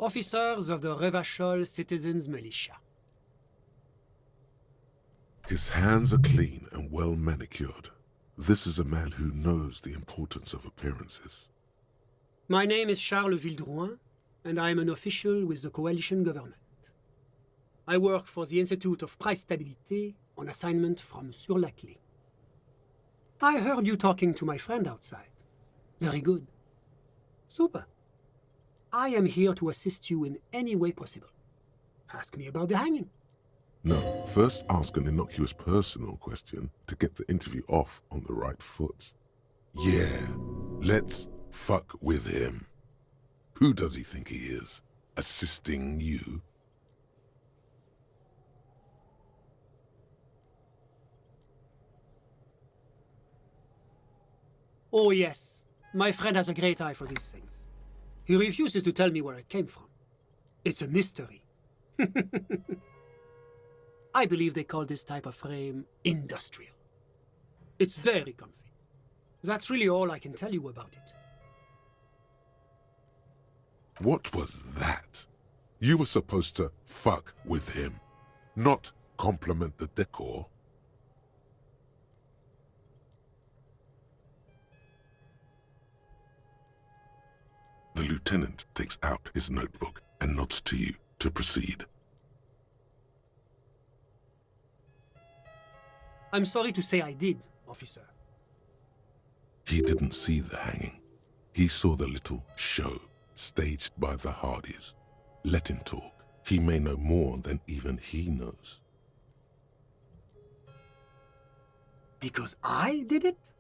officers of the Revachol Citizens Militia. His hands are clean and well manicured. This is a man who knows the importance of appearances. My name is Charles Vildrouin, and I am an official with the coalition government. I work for the Institute of Price Stabilité on assignment from Sur-la-Clé. I heard you talking to my friend outside. Very good. Super. I am here to assist you in any way possible. Ask me about the hanging. No, first ask an innocuous personal question to get the interview off on the right foot. Yeah, let's fuck with him. Who does he think he is? Assisting you? Oh yes, my friend has a great eye for these things. He refuses to tell me where it came from. It's a mystery. I believe they call this type of frame industrial. It's very comfy. That's really all I can tell you about it. What was that? You were supposed to fuck with him, not compliment the decor. The lieutenant takes out his notebook and nods to you to proceed. I'm sorry to say I did, officer. He didn't see the hanging. He saw the little show staged by the Hardys. Let him talk. He may know more than even he knows. Because I did it?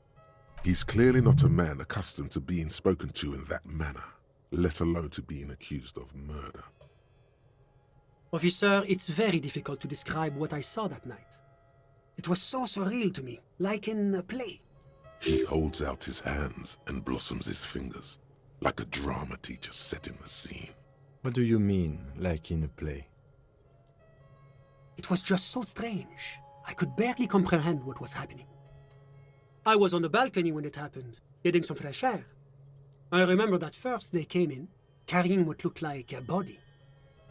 He's clearly not a man accustomed to being spoken to in that manner, let alone to being accused of murder. Officer, it's very difficult to describe what I saw that night. It was so surreal to me, like in a play. He holds out his hands and blossoms his fingers, like a drama teacher setting the scene. What do you mean, like in a play? It was just so strange. I could barely comprehend what was happening. I was on the balcony when it happened, getting some fresh air. I remember that first they came in, carrying what looked like a body.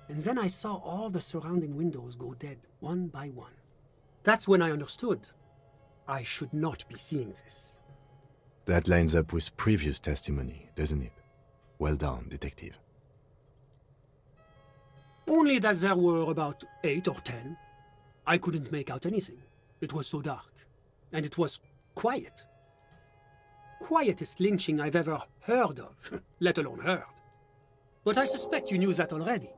And then I saw all the surrounding windows go dead, one by one. That's when I understood. I should not be seeing this. That lines up with previous testimony, doesn't it? Well done, detective. Only that there were about 8 or 10. I couldn't make out anything. It was so dark. And it was quiet. Quietest lynching I've ever heard of, let alone heard. But I suspect you knew that already.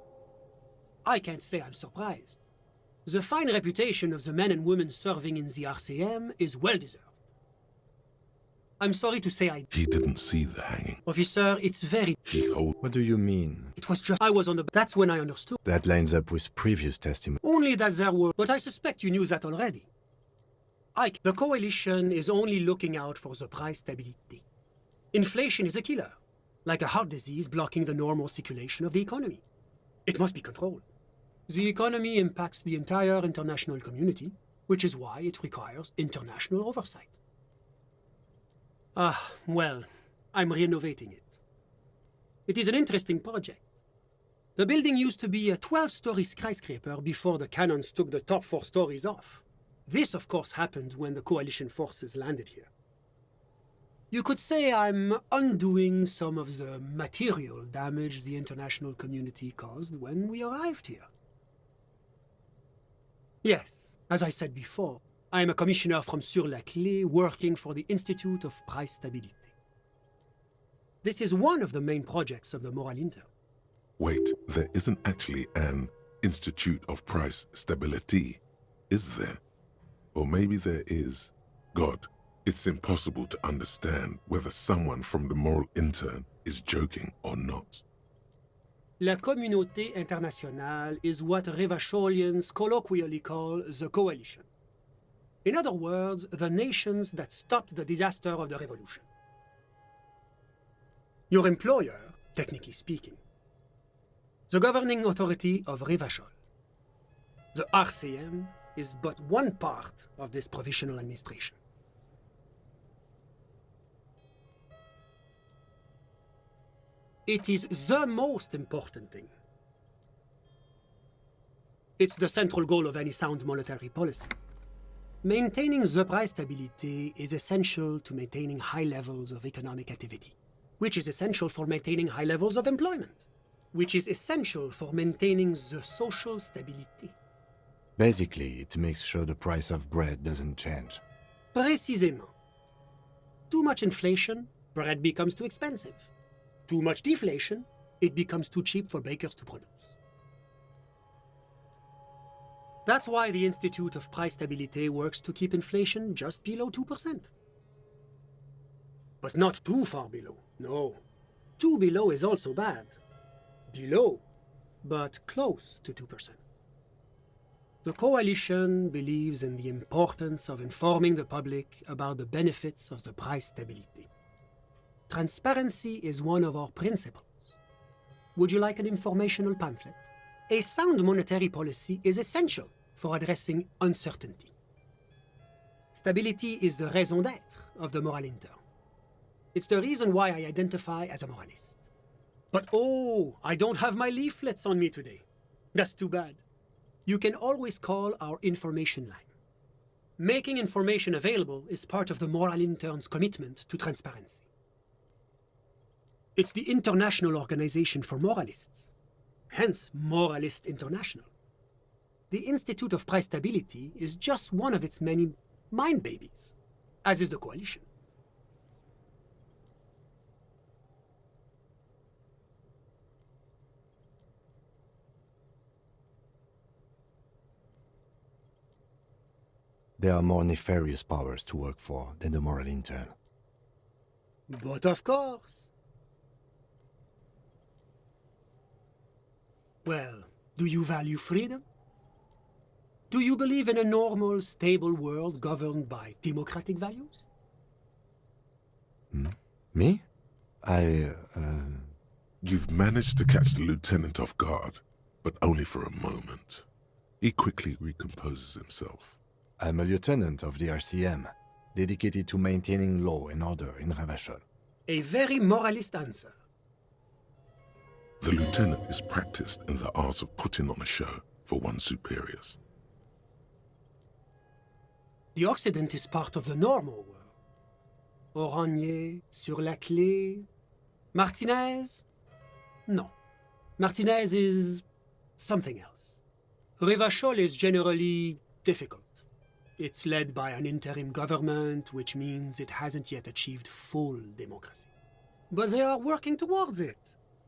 I can't say I'm surprised. The fine reputation of the men and women serving in the RCM is well-deserved. I'm sorry to say He didn't see the hanging. Officer, it's very... What do you mean? It was just... I was on the... That's when I understood. That lines up with previous testimony. Only that there were... But I suspect you knew that already. The coalition is only looking out for the price stability. Inflation is a killer, like a heart disease blocking the normal circulation of the economy. It must be controlled. The economy impacts the entire international community, which is why it requires international oversight. Well, I'm renovating it. It is an interesting project. The building used to be a 12-story skyscraper before the cannons took the top 4 stories off. This, of course, happened when the coalition forces landed here. You could say I'm undoing some of the material damage the international community caused when we arrived here. Yes, as I said before, I am a commissioner from Sur-la-Clé working for the Institute of Price Stabilité. This is one of the main projects of the Moral Inter. Wait, there isn't actually an Institute of Price Stability, is there? Or maybe there is. God, it's impossible to understand whether someone from the Moral Intern is joking or not. La communauté internationale is what Revacholians colloquially call the coalition. In other words, the nations that stopped the disaster of the revolution. Your employer, technically speaking, the governing authority of Revachol. The RCM is but one part of this provisional administration. It is the most important thing, It's the central goal of any sound monetary policy. Maintaining the price stability is essential to maintaining high levels of economic activity, which is essential for maintaining high levels of employment, which is essential for maintaining the social stability. Basically, it makes sure the price of bread doesn't change. Précisément. Too much inflation, bread becomes too expensive. Too much deflation, it becomes too cheap for bakers to produce. That's why the Institute of Price Stability works to keep inflation just below 2%. But not too far below, no. Too below is also bad. Below, but close to 2%. The coalition believes in the importance of informing the public about the benefits of the price stability. Transparency is one of our principles. Would you like an informational pamphlet? A sound monetary policy is essential for addressing uncertainty. Stability is the raison d'être of the moral intern. It's the reason why I identify as a moralist. But oh, I don't have my leaflets on me today. That's too bad. You can always call our information line. Making information available is part of the moral intern's commitment to transparency. It's the International Organization for Moralists, hence Moralist International. The Institute of Price Stability is just one of its many mind babies, as is the coalition. There are more nefarious powers to work for than the moral intern. But of course. Well, do you value freedom? Do you believe in a normal, stable world governed by democratic values? Me? You've managed to catch the lieutenant off guard, but only for a moment. He quickly recomposes himself. I'm a lieutenant of the RCM, dedicated to maintaining law and order in Ravachol. A very moralist answer. The lieutenant is practiced in the art of putting on a show for one's superiors. The Occident is part of the normal world. Oranier, Sur la Clé, Martinez? No. Martinez is something else. Ravachol is generally difficult. It's led by an interim government, which means it hasn't yet achieved full democracy. But they are working towards it.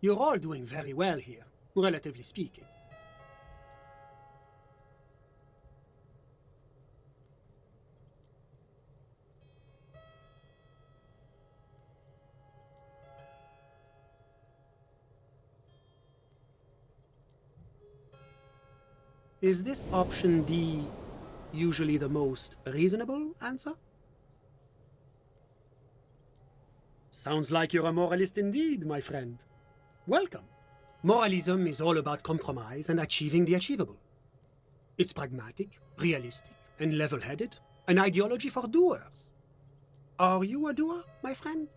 You're all doing very well here, relatively speaking. Is this option D usually the most reasonable answer? Sounds like you're a moralist indeed, my friend. Welcome. Moralism is all about compromise and achieving the achievable. It's pragmatic, realistic, and level-headed, an ideology for doers. Are you a doer, my friend?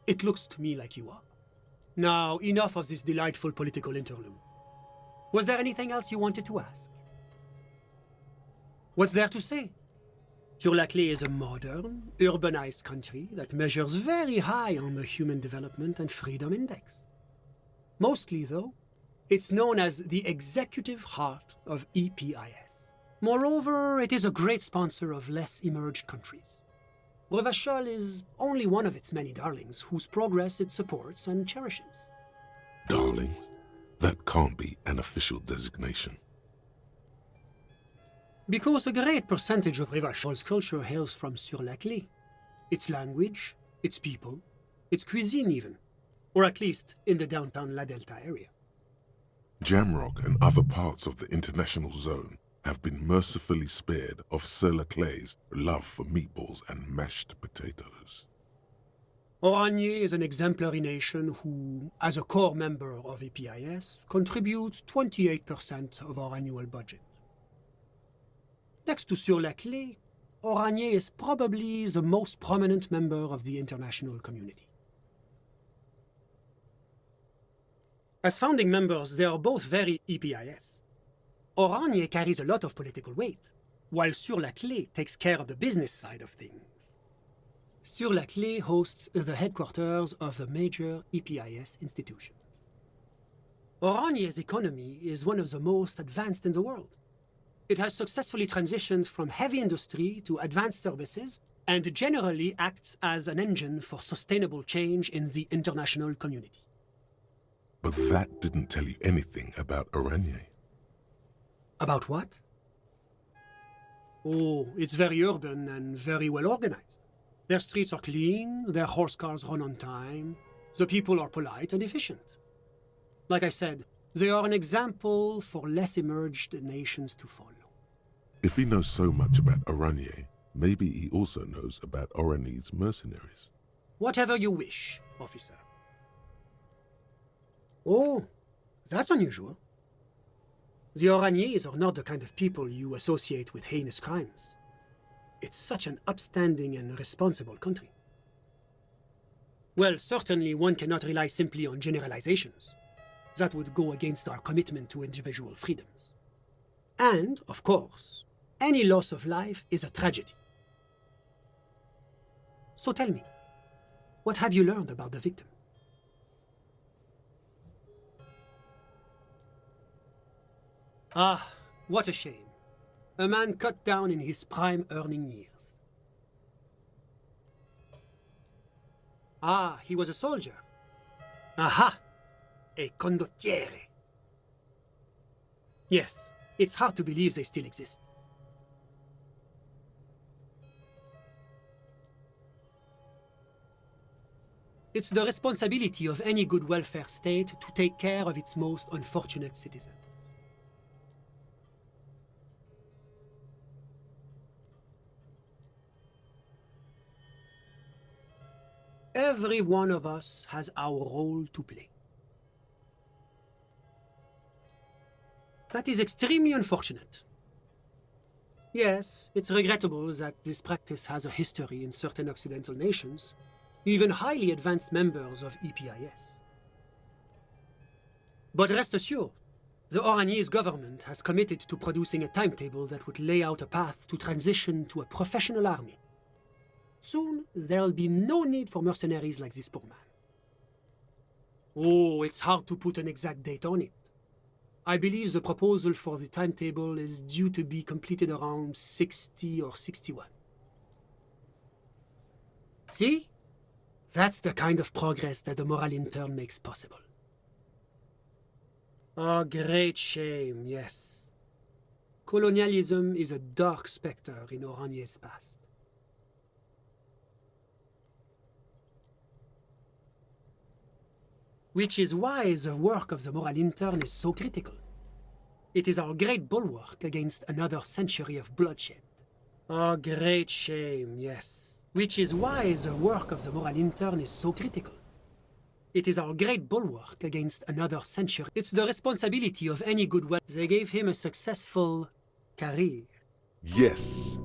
It looks to me like you are. Now, enough of this delightful political interlude. Was there anything else you wanted to ask? What's there to say? Sur la Clé is a modern, urbanized country that measures very high on the Human Development and Freedom Index. Mostly, though, it's known as the executive heart of EPIS. Moreover, it is a great sponsor of less emerged countries. Ravachol is only one of its many darlings whose progress it supports and cherishes. Darlings? That can't be an official designation. Because a great percentage of Ravachol's culture hails from Sur la Clé. Its language, its people, its cuisine even. Or at least in the downtown La Delta area. Jamrock and other parts of the international zone have been mercifully spared of Sur la Clé's love for meatballs and mashed potatoes. Oranier is an exemplary nation who, as a core member of EPIS, contributes 28% of our annual budget. Next to Sur la Clé, Oranier is probably the most prominent member of the international community. As founding members, they are both very EPIS. Oranje carries a lot of political weight, while Sur-la-Clé takes care of the business side of things. Sur-la-Clé hosts the headquarters of the major EPIS institutions. Oranje's economy is one of the most advanced in the world. It has successfully transitioned from heavy industry to advanced services and generally acts as an engine for sustainable change in the international community. But that didn't tell you anything about Oranje. About what? Oh, it's very urban and very well organized. Their streets are clean, their horse cars run on time, the people are polite and efficient. Like I said, they are an example for less emerged nations to follow. If he knows so much about Oranje, maybe he also knows about Oranje's mercenaries. Whatever you wish, officer. Oh, that's unusual. The Oranjés are not the kind of people you associate with heinous crimes. It's such an upstanding and responsible country. Well, certainly one cannot rely simply on generalizations. That would go against our commitment to individual freedoms. And, of course, any loss of life is a tragedy. So tell me, what have you learned about the victim? Ah, what a shame. A man cut down in his prime earning years. Ah, he was a soldier. Aha! A condottiere. Yes, it's hard to believe they still exist. It's the responsibility of any good welfare state to take care of its most unfortunate citizens. Every one of us has our role to play. That is extremely unfortunate. Yes, it's regrettable that this practice has a history in certain Occidental nations, even highly advanced members of EPIS. But rest assured, the Oranjese government has committed to producing a timetable that would lay out a path to transition to a professional army. Soon, there'll be no need for mercenaries like this poor man. Oh, it's hard to put an exact date on it. I believe the proposal for the timetable is due to be completed around 60 or 61. See? That's the kind of progress that the moral intern makes possible. A great shame, yes. Colonialism is a dark specter in Oranje's past. Which is why the work of the moral intern is so critical. It is our great bulwark against another century of bloodshed. A great shame, yes. Which is why the work of the moral intern is so critical. It is our great bulwark against another century. It's the responsibility of any good well. They gave him a successful career. Yes,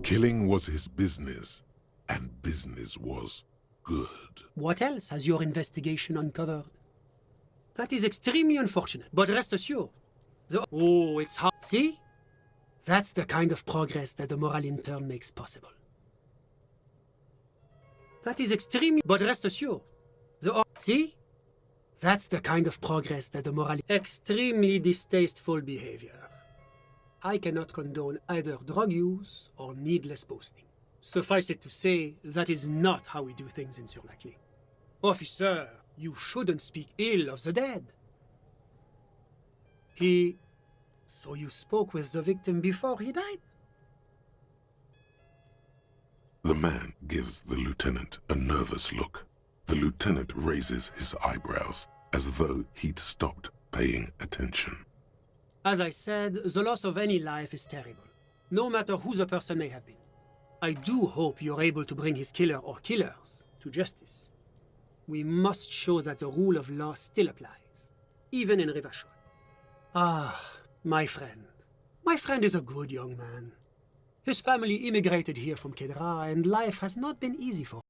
killing was his business, and business was good. What else has your investigation uncovered? That is extremely unfortunate, but rest assured. Oh, it's hard. See? That's the kind of progress that the moral intern makes possible. That is extremely... But rest assured. See? That's the kind of progress that the moral... Extremely distasteful behavior. I cannot condone either drug use or needless boasting. Suffice it to say, that is not how we do things in Sur-la-Clé. Officer, you shouldn't speak ill of the dead. So you spoke with the victim before he died? The man gives the lieutenant a nervous look. The lieutenant raises his eyebrows as though he'd stopped paying attention. As I said, the loss of any life is terrible, no matter who the person may have been. I do hope you're able to bring his killer or killers to justice. We must show that the rule of law still applies, even in Rivachol. Ah, my friend. My friend is a good young man. His family immigrated here from Kedra, and life has not been easy for him.